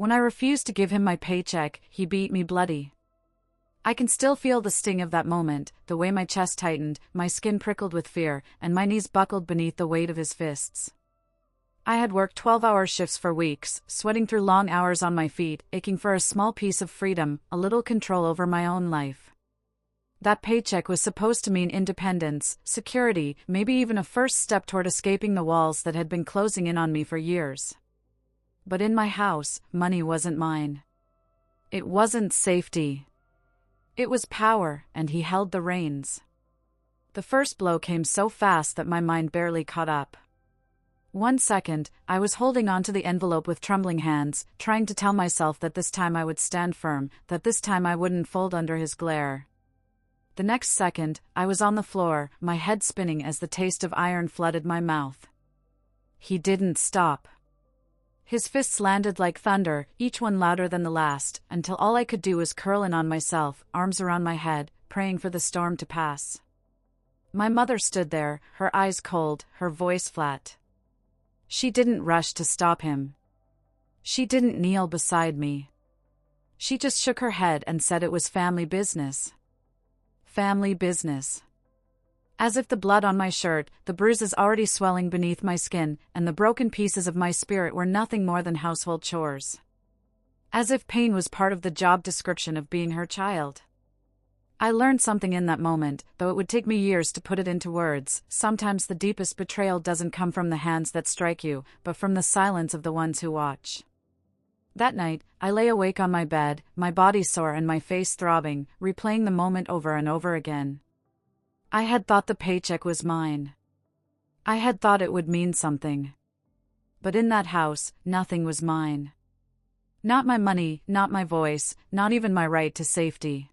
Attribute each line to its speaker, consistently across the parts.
Speaker 1: When I refused to give him my paycheck, he beat me bloody. I can still feel the sting of that moment, the way my chest tightened, my skin prickled with fear, and my knees buckled beneath the weight of his fists. I had worked 12-hour shifts for weeks, sweating through long hours on my feet, aching for a small piece of freedom, a little control over my own life. That paycheck was supposed to mean independence, security, maybe even a first step toward escaping the walls that had been closing in on me for years. But in my house, money wasn't mine. It wasn't safety. It was power, and he held the reins. The first blow came so fast that my mind barely caught up. 1 second, I was holding onto the envelope with trembling hands, trying to tell myself that this time I would stand firm, that this time I wouldn't fold under his glare. The next second, I was on the floor, my head spinning as the taste of iron flooded my mouth. He didn't stop. His fists landed like thunder, each one louder than the last, until all I could do was curl in on myself, arms around my head, praying for the storm to pass. My mother stood there, her eyes cold, her voice flat. She didn't rush to stop him. She didn't kneel beside me. She just shook her head and said it was family business. Family business. As if the blood on my shirt, the bruises already swelling beneath my skin, and the broken pieces of my spirit were nothing more than household chores. As if pain was part of the job description of being her child. I learned something in that moment, though it would take me years to put it into words. Sometimes the deepest betrayal doesn't come from the hands that strike you, but from the silence of the ones who watch. That night, I lay awake on my bed, my body sore and my face throbbing, replaying the moment over and over again. I had thought the paycheck was mine. I had thought it would mean something. But in that house, nothing was mine. Not my money, not my voice, not even my right to safety.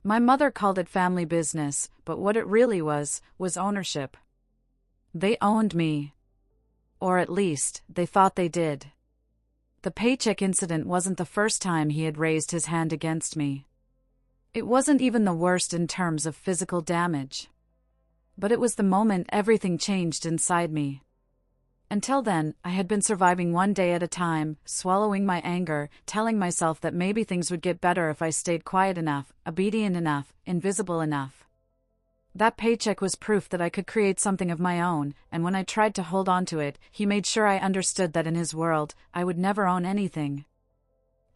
Speaker 1: My mother called it family business, but what it really was ownership. They owned me. Or at least, they thought they did. The paycheck incident wasn't the first time he had raised his hand against me. It wasn't even the worst in terms of physical damage. But it was the moment everything changed inside me. Until then, I had been surviving one day at a time, swallowing my anger, telling myself that maybe things would get better if I stayed quiet enough, obedient enough, invisible enough. That paycheck was proof that I could create something of my own, and when I tried to hold on to it, he made sure I understood that in his world, I would never own anything.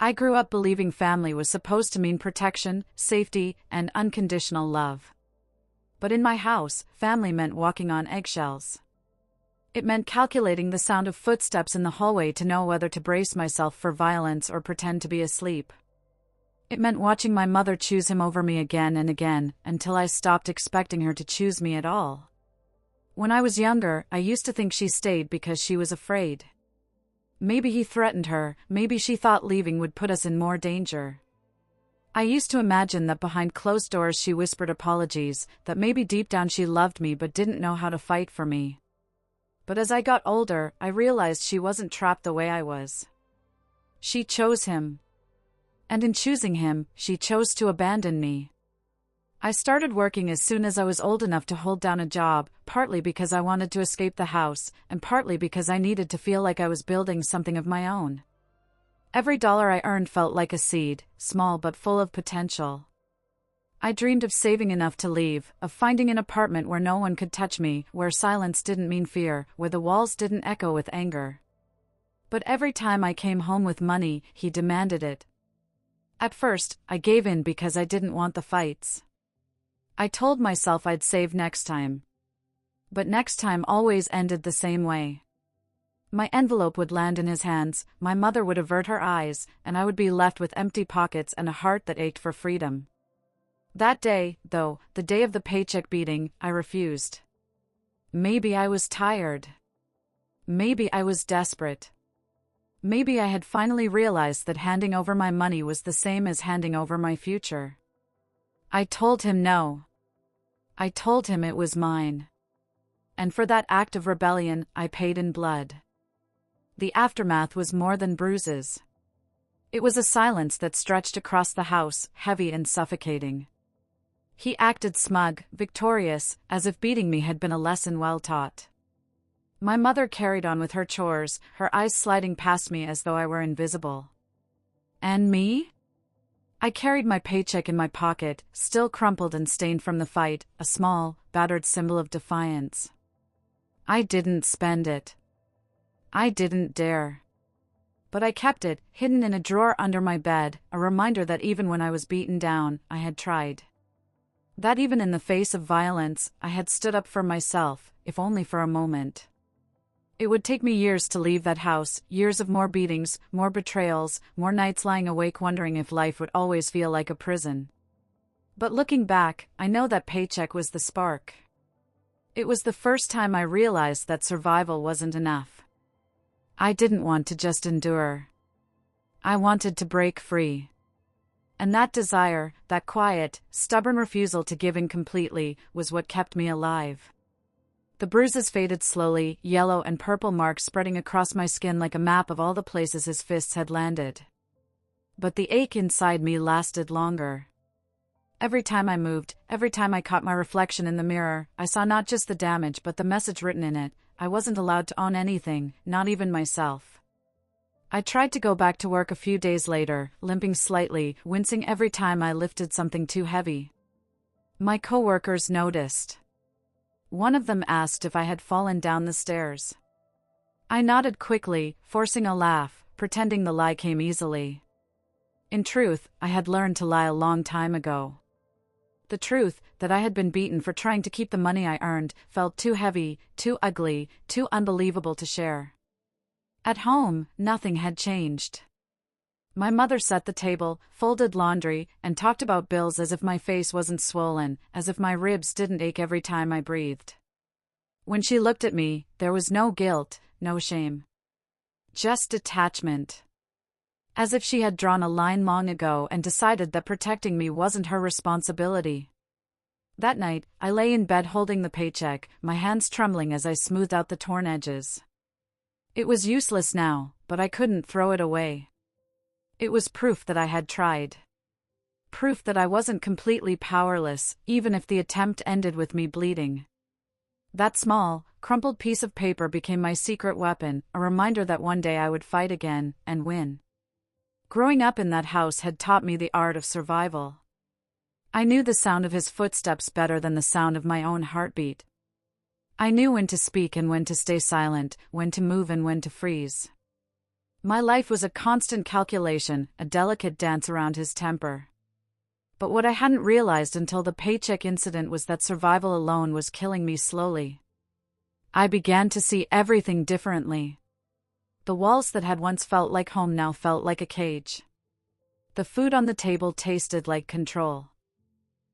Speaker 1: I grew up believing family was supposed to mean protection, safety, and unconditional love. But in my house, family meant walking on eggshells. It meant calculating the sound of footsteps in the hallway to know whether to brace myself for violence or pretend to be asleep. It meant watching my mother choose him over me again and again, until I stopped expecting her to choose me at all. When I was younger, I used to think she stayed because she was afraid. Maybe he threatened her, maybe she thought leaving would put us in more danger. I used to imagine that behind closed doors she whispered apologies, that maybe deep down she loved me but didn't know how to fight for me. But as I got older, I realized she wasn't trapped the way I was. She chose him. And in choosing him, she chose to abandon me. I started working as soon as I was old enough to hold down a job, partly because I wanted to escape the house, and partly because I needed to feel like I was building something of my own. Every dollar I earned felt like a seed, small but full of potential. I dreamed of saving enough to leave, of finding an apartment where no one could touch me, where silence didn't mean fear, where the walls didn't echo with anger. But every time I came home with money, he demanded it. At first, I gave in because I didn't want the fights. I told myself I'd save next time. But next time always ended the same way. My envelope would land in his hands, my mother would avert her eyes, and I would be left with empty pockets and a heart that ached for freedom. That day, though, the day of the paycheck beating, I refused. Maybe I was tired. Maybe I was desperate. Maybe I had finally realized that handing over my money was the same as handing over my future. I told him no. I told him it was mine. And for that act of rebellion, I paid in blood. The aftermath was more than bruises. It was a silence that stretched across the house, heavy and suffocating. He acted smug, victorious, as if beating me had been a lesson well taught. My mother carried on with her chores, her eyes sliding past me as though I were invisible. And me? I carried my paycheck in my pocket, still crumpled and stained from the fight, a small, battered symbol of defiance. I didn't spend it. I didn't dare. But I kept it, hidden in a drawer under my bed, a reminder that even when I was beaten down, I had tried. That even in the face of violence, I had stood up for myself, if only for a moment. It would take me years to leave that house, years of more beatings, more betrayals, more nights lying awake wondering if life would always feel like a prison. But looking back, I know that paycheck was the spark. It was the first time I realized that survival wasn't enough. I didn't want to just endure. I wanted to break free. And that desire, that quiet, stubborn refusal to give in completely, was what kept me alive. The bruises faded slowly, yellow and purple marks spreading across my skin like a map of all the places his fists had landed. But the ache inside me lasted longer. Every time I moved, every time I caught my reflection in the mirror, I saw not just the damage but the message written in it. I wasn't allowed to own anything, not even myself. I tried to go back to work a few days later, limping slightly, wincing every time I lifted something too heavy. My coworkers noticed. One of them asked if I had fallen down the stairs. I nodded quickly, forcing a laugh, pretending the lie came easily. In truth, I had learned to lie a long time ago. The truth, that I had been beaten for trying to keep the money I earned, felt too heavy, too ugly, too unbelievable to share. At home, nothing had changed. My mother set the table, folded laundry, and talked about bills as if my face wasn't swollen, as if my ribs didn't ache every time I breathed. When she looked at me, there was no guilt, no shame. Just detachment. As if she had drawn a line long ago and decided that protecting me wasn't her responsibility. That night, I lay in bed holding the paycheck, my hands trembling as I smoothed out the torn edges. It was useless now, but I couldn't throw it away. It was proof that I had tried. Proof that I wasn't completely powerless, even if the attempt ended with me bleeding. That small, crumpled piece of paper became my secret weapon, a reminder that one day I would fight again, and win. Growing up in that house had taught me the art of survival. I knew the sound of his footsteps better than the sound of my own heartbeat. I knew when to speak and when to stay silent, when to move and when to freeze. My life was a constant calculation, a delicate dance around his temper. But what I hadn't realized until the paycheck incident was that survival alone was killing me slowly. I began to see everything differently. The walls that had once felt like home now felt like a cage. The food on the table tasted like control.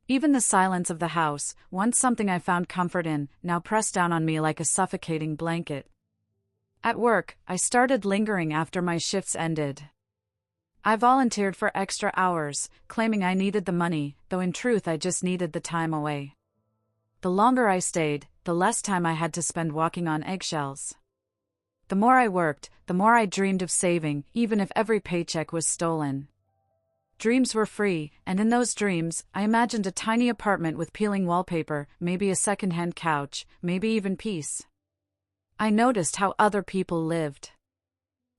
Speaker 1: Even the silence of the house, once something I found comfort in, now pressed down on me like a suffocating blanket. At work, I started lingering after my shifts ended. I volunteered for extra hours, claiming I needed the money, though in truth I just needed the time away. The longer I stayed, the less time I had to spend walking on eggshells. The more I worked, the more I dreamed of saving, even if every paycheck was stolen. Dreams were free, and in those dreams, I imagined a tiny apartment with peeling wallpaper, maybe a second-hand couch, maybe even peace. I noticed how other people lived.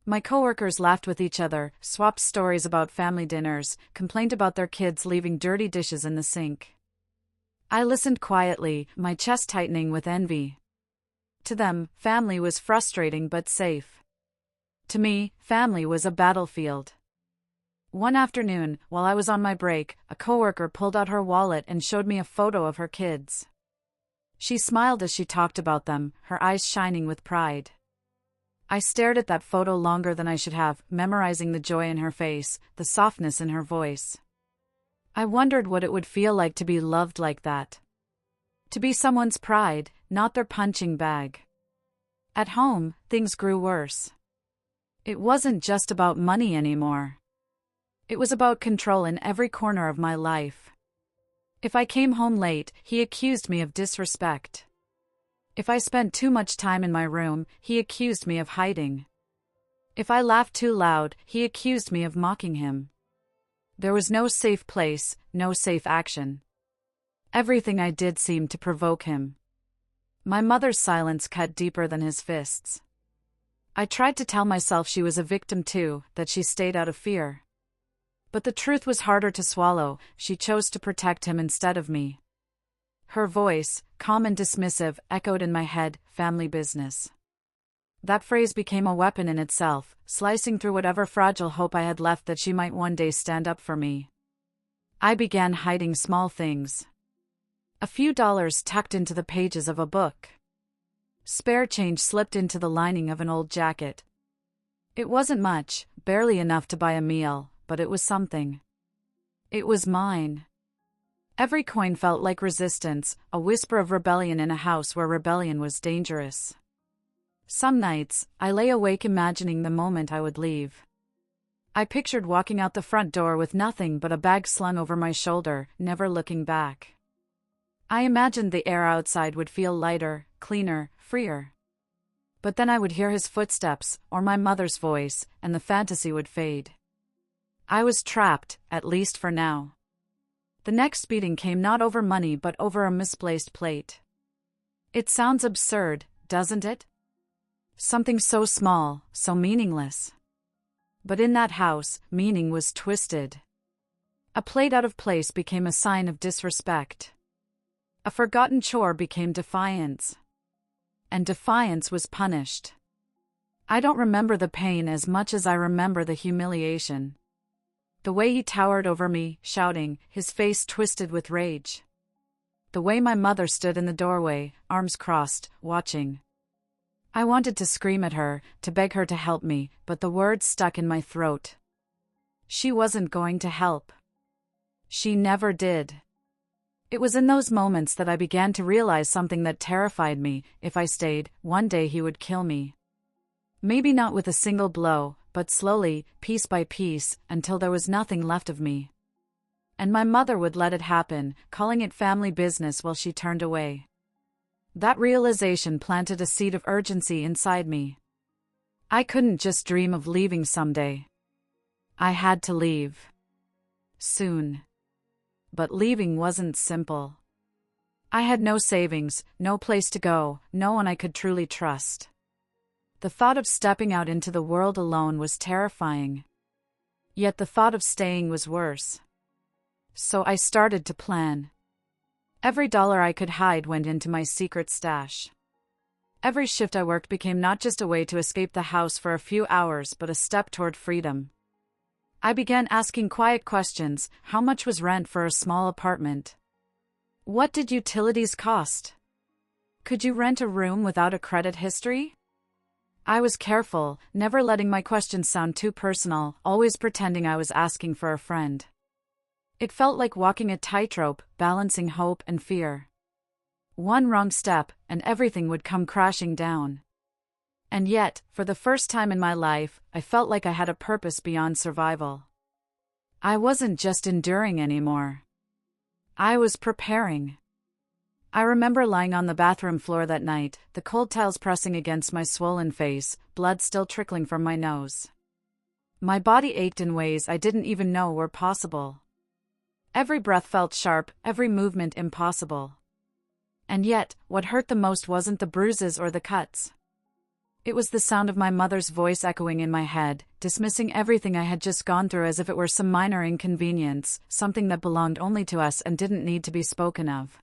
Speaker 1: My coworkers laughed with each other, swapped stories about family dinners, complained about their kids leaving dirty dishes in the sink. I listened quietly, my chest tightening with envy. To them, family was frustrating but safe. To me, family was a battlefield. One afternoon, while I was on my break, a coworker pulled out her wallet and showed me a photo of her kids. She smiled as she talked about them, her eyes shining with pride. I stared at that photo longer than I should have, memorizing the joy in her face, the softness in her voice. I wondered what it would feel like to be loved like that. To be someone's pride, not their punching bag. At home, things grew worse. It wasn't just about money anymore. It was about control in every corner of my life. If I came home late, he accused me of disrespect. If I spent too much time in my room, he accused me of hiding. If I laughed too loud, he accused me of mocking him. There was no safe place, no safe action. Everything I did seemed to provoke him. My mother's silence cut deeper than his fists. I tried to tell myself she was a victim too, that she stayed out of fear. But the truth was harder to swallow. She chose to protect him instead of me. Her voice, calm and dismissive, echoed in my head, family business. That phrase became a weapon in itself, slicing through whatever fragile hope I had left that she might one day stand up for me. I began hiding small things. A few dollars tucked into the pages of a book. Spare change slipped into the lining of an old jacket. It wasn't much, barely enough to buy a meal, but it was something. It was mine. Every coin felt like resistance, a whisper of rebellion in a house where rebellion was dangerous. Some nights, I lay awake imagining the moment I would leave. I pictured walking out the front door with nothing but a bag slung over my shoulder, never looking back. I imagined the air outside would feel lighter, cleaner, freer. But then I would hear his footsteps, or my mother's voice, and the fantasy would fade. I was trapped, at least for now. The next beating came not over money but over a misplaced plate. It sounds absurd, doesn't it? Something so small, so meaningless. But in that house, meaning was twisted. A plate out of place became a sign of disrespect. A forgotten chore became defiance. And defiance was punished. I don't remember the pain as much as I remember the humiliation. The way he towered over me, shouting, his face twisted with rage. The way my mother stood in the doorway, arms crossed, watching. I wanted to scream at her, to beg her to help me, but the words stuck in my throat. She wasn't going to help. She never did. It was in those moments that I began to realize something that terrified me. If I stayed, one day he would kill me. Maybe not with a single blow, but slowly, piece by piece, until there was nothing left of me. And my mother would let it happen, calling it family business while she turned away. That realization planted a seed of urgency inside me. I couldn't just dream of leaving someday. I had to leave. Soon. But leaving wasn't simple. I had no savings, no place to go, no one I could truly trust. The thought of stepping out into the world alone was terrifying. Yet the thought of staying was worse. So I started to plan. Every dollar I could hide went into my secret stash. Every shift I worked became not just a way to escape the house for a few hours but a step toward freedom. I began asking quiet questions. How much was rent for a small apartment? What did utilities cost? Could you rent a room without a credit history? I was careful, never letting my questions sound too personal, always pretending I was asking for a friend. It felt like walking a tightrope, balancing hope and fear. One wrong step, and everything would come crashing down. And yet, for the first time in my life, I felt like I had a purpose beyond survival. I wasn't just enduring anymore. I was preparing. I remember lying on the bathroom floor that night, the cold tiles pressing against my swollen face, blood still trickling from my nose. My body ached in ways I didn't even know were possible. Every breath felt sharp, every movement impossible. And yet, what hurt the most wasn't the bruises or the cuts. It was the sound of my mother's voice echoing in my head, dismissing everything I had just gone through as if it were some minor inconvenience, something that belonged only to us and didn't need to be spoken of.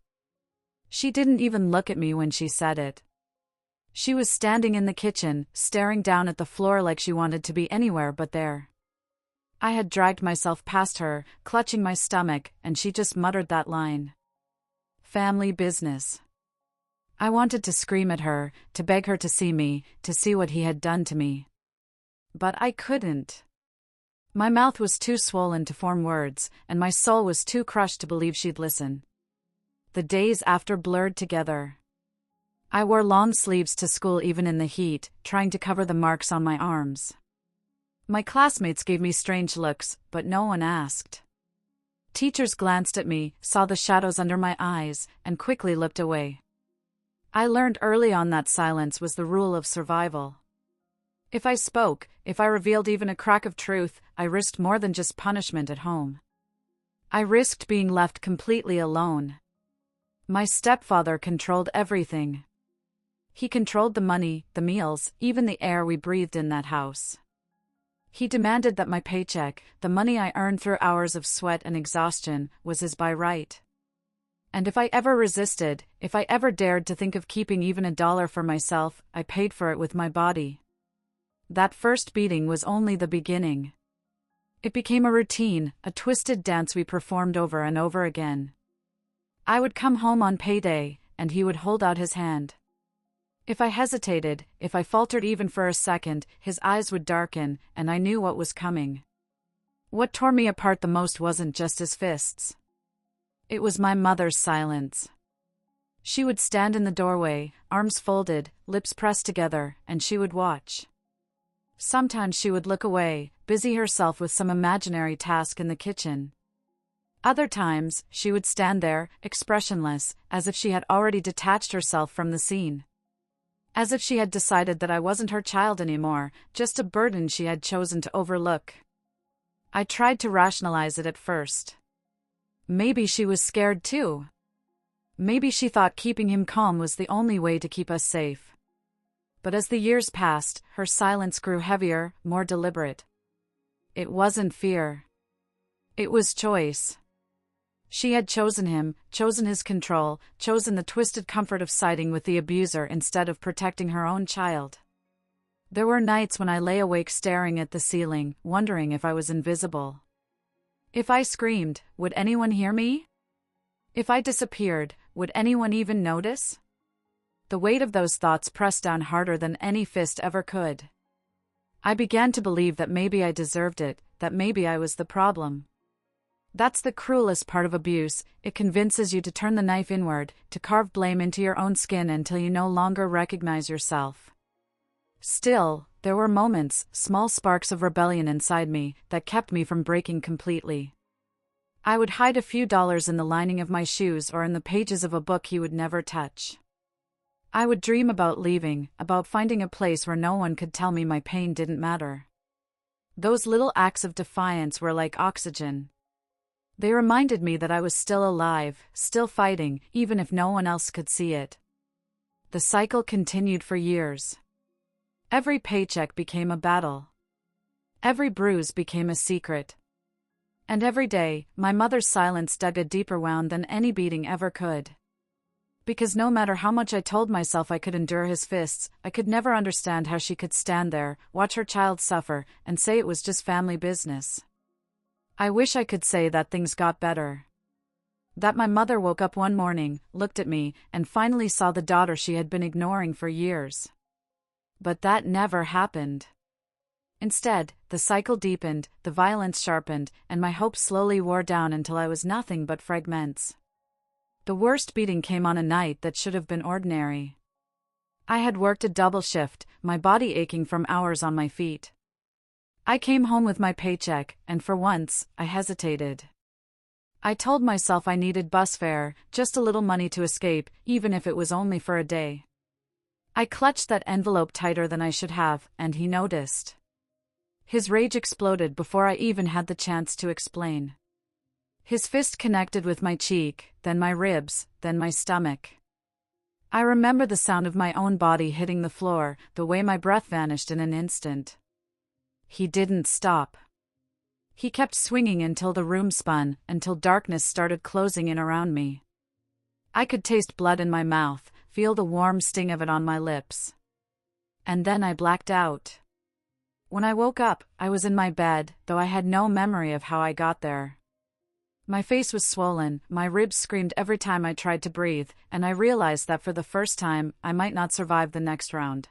Speaker 1: She didn't even look at me when she said it. She was standing in the kitchen, staring down at the floor like she wanted to be anywhere but there. I had dragged myself past her, clutching my stomach, and she just muttered that line. Family business. I wanted to scream at her, to beg her to see me, to see what he had done to me. But I couldn't. My mouth was too swollen to form words, and my soul was too crushed to believe she'd listen. The days after blurred together. I wore long sleeves to school even in the heat, trying to cover the marks on my arms. My classmates gave me strange looks, but no one asked. Teachers glanced at me, saw the shadows under my eyes, and quickly looked away. I learned early on that silence was the rule of survival. If I spoke, if I revealed even a crack of truth, I risked more than just punishment at home. I risked being left completely alone. My stepfather controlled everything. He controlled the money, the meals, even the air we breathed in that house. He demanded that my paycheck, the money I earned through hours of sweat and exhaustion, was his by right. And if I ever resisted, if I ever dared to think of keeping even $1 for myself, I paid for it with my body. That first beating was only the beginning. It became a routine, a twisted dance we performed over and over again. I would come home on payday, and he would hold out his hand. If I hesitated, if I faltered even for a second, his eyes would darken, and I knew what was coming. What tore me apart the most wasn't just his fists. It was my mother's silence. She would stand in the doorway, arms folded, lips pressed together, and she would watch. Sometimes she would look away, busy herself with some imaginary task in the kitchen. Other times, she would stand there, expressionless, as if she had already detached herself from the scene. As if she had decided that I wasn't her child anymore, just a burden she had chosen to overlook. I tried to rationalize it at first. Maybe she was scared too. Maybe she thought keeping him calm was the only way to keep us safe. But as the years passed, her silence grew heavier, more deliberate. It wasn't fear. It was choice. She had chosen him, chosen his control, chosen the twisted comfort of siding with the abuser instead of protecting her own child. There were nights when I lay awake staring at the ceiling, wondering if I was invisible. If I screamed, would anyone hear me? If I disappeared, would anyone even notice? The weight of those thoughts pressed down harder than any fist ever could. I began to believe that maybe I deserved it, that maybe I was the problem. That's the cruelest part of abuse, it convinces you to turn the knife inward, to carve blame into your own skin until you no longer recognize yourself. Still, there were moments, small sparks of rebellion inside me, that kept me from breaking completely. I would hide a few dollars in the lining of my shoes or in the pages of a book he would never touch. I would dream about leaving, about finding a place where no one could tell me my pain didn't matter. Those little acts of defiance were like oxygen. They reminded me that I was still alive, still fighting, even if no one else could see it. The cycle continued for years. Every paycheck became a battle. Every bruise became a secret. And every day, my mother's silence dug a deeper wound than any beating ever could. Because no matter how much I told myself I could endure his fists, I could never understand how she could stand there, watch her child suffer, and say it was just family business. I wish I could say that things got better. That my mother woke up one morning, looked at me, and finally saw the daughter she had been ignoring for years. But that never happened. Instead, the cycle deepened, the violence sharpened, and my hope slowly wore down until I was nothing but fragments. The worst beating came on a night that should have been ordinary. I had worked a double shift, my body aching from hours on my feet. I came home with my paycheck, and for once, I hesitated. I told myself I needed bus fare, just a little money to escape, even if it was only for a day. I clutched that envelope tighter than I should have, and he noticed. His rage exploded before I even had the chance to explain. His fist connected with my cheek, then my ribs, then my stomach. I remember the sound of my own body hitting the floor, the way my breath vanished in an instant. He didn't stop. He kept swinging until the room spun, until darkness started closing in around me. I could taste blood in my mouth, feel the warm sting of it on my lips. And then I blacked out. When I woke up, I was in my bed, though I had no memory of how I got there. My face was swollen, my ribs screamed every time I tried to breathe, and I realized that for the first time, I might not survive the next round.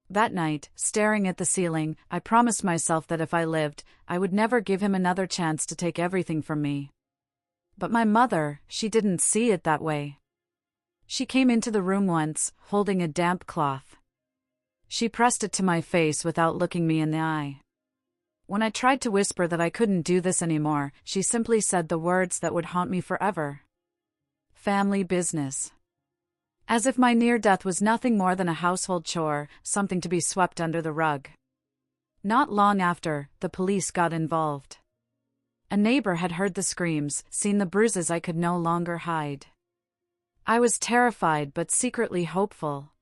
Speaker 1: That night, staring at the ceiling, I promised myself that if I lived, I would never give him another chance to take everything from me. But my mother, she didn't see it that way. She came into the room once, holding a damp cloth. She pressed it to my face without looking me in the eye. When I tried to whisper that I couldn't do this anymore, she simply said the words that would haunt me forever. Family business. As if my near death was nothing more than a household chore, something to be swept under the rug. Not long after, the police got involved. A neighbor had heard the screams, seen the bruises I could no longer hide. I was terrified but secretly hopeful.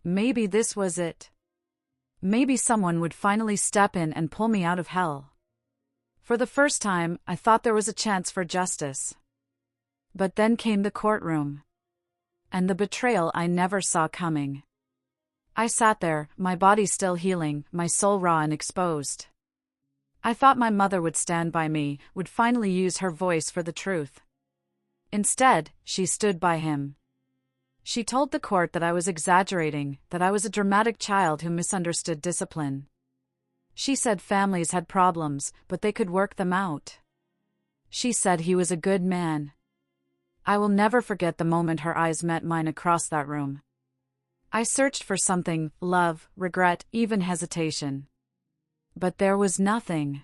Speaker 1: Maybe this was it. Maybe someone would finally step in and pull me out of hell. For the first time, I thought there was a chance for justice. But then came the courtroom. And the betrayal I never saw coming. I sat there, my body still healing, my soul raw and exposed. I thought my mother would stand by me, would finally use her voice for the truth. Instead, she stood by him. She told the court that I was exaggerating, that I was a dramatic child who misunderstood discipline. She said families had problems, but they could work them out. She said he was a good man. I will never forget the moment her eyes met mine across that room. I searched for something, love, regret, even hesitation. But there was nothing.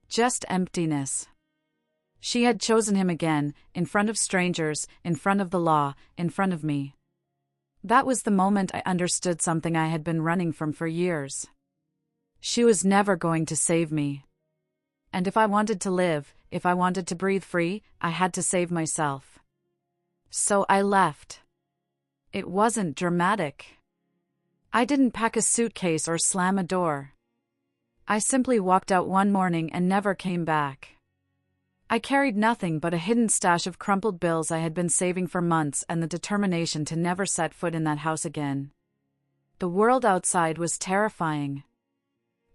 Speaker 1: Just emptiness. She had chosen him again, in front of strangers, in front of the law, in front of me. That was the moment I understood something I had been running from for years. She was never going to save me. And if I wanted to live, if I wanted to breathe free, I had to save myself. So I left. It wasn't dramatic. I didn't pack a suitcase or slam a door. I simply walked out one morning and never came back. I carried nothing but a hidden stash of crumpled bills I had been saving for months and the determination to never set foot in that house again. The world outside was terrifying.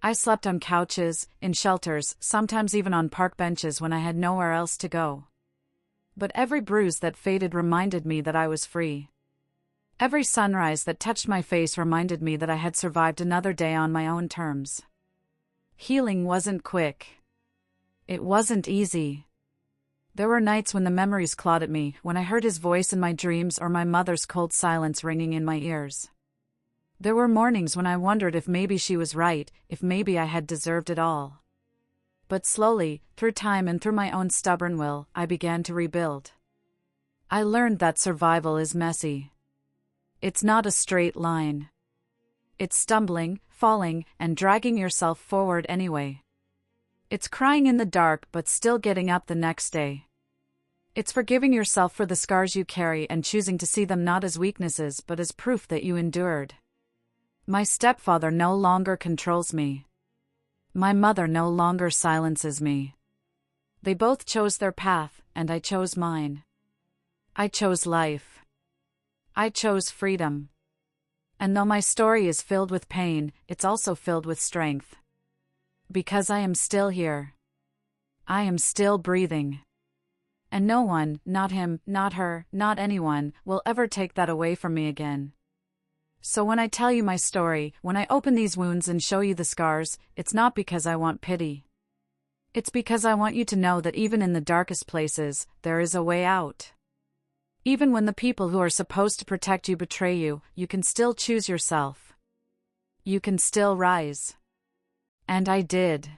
Speaker 1: I slept on couches, in shelters, sometimes even on park benches when I had nowhere else to go. But every bruise that faded reminded me that I was free. Every sunrise that touched my face reminded me that I had survived another day on my own terms. Healing wasn't quick. It wasn't easy. There were nights when the memories clawed at me, when I heard his voice in my dreams or my mother's cold silence ringing in my ears. There were mornings when I wondered if maybe she was right, if maybe I had deserved it all. But slowly, through time and through my own stubborn will, I began to rebuild. I learned that survival is messy. It's not a straight line. It's stumbling, falling, and dragging yourself forward anyway. It's crying in the dark but still getting up the next day. It's forgiving yourself for the scars you carry and choosing to see them not as weaknesses but as proof that you endured. My stepfather no longer controls me. My mother no longer silences me. They both chose their path, and I chose mine. I chose life. I chose freedom. And though my story is filled with pain, it's also filled with strength. Because I am still here. I am still breathing. And no one, not him, not her, not anyone, will ever take that away from me again. So when I tell you my story, when I open these wounds and show you the scars, it's not because I want pity. It's because I want you to know that even in the darkest places, there is a way out. Even when the people who are supposed to protect you betray you, you can still choose yourself. You can still rise. And I did.